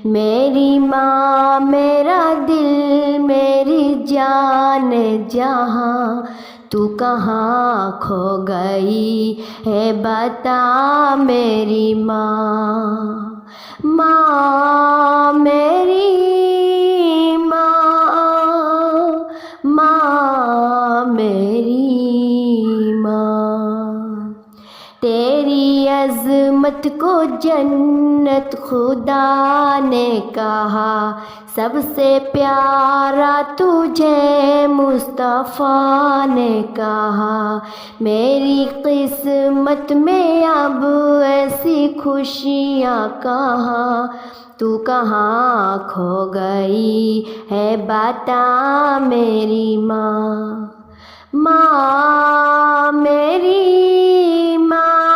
میری ماں میرا دل میری جان جہاں، تو کہاں کھو گئی ہے بتا میری ماں، ماں میری ماں، ماں میری ماں۔ تیری عظمت کو جنت خدا نے کہا، سب سے پیارا تجھے مصطفیٰ نے کہا، میری قسمت میں اب ایسی خوشیاں کہاں، تو کہاں کھو گئی ہے بتا میری ماں، ماں میری ماں،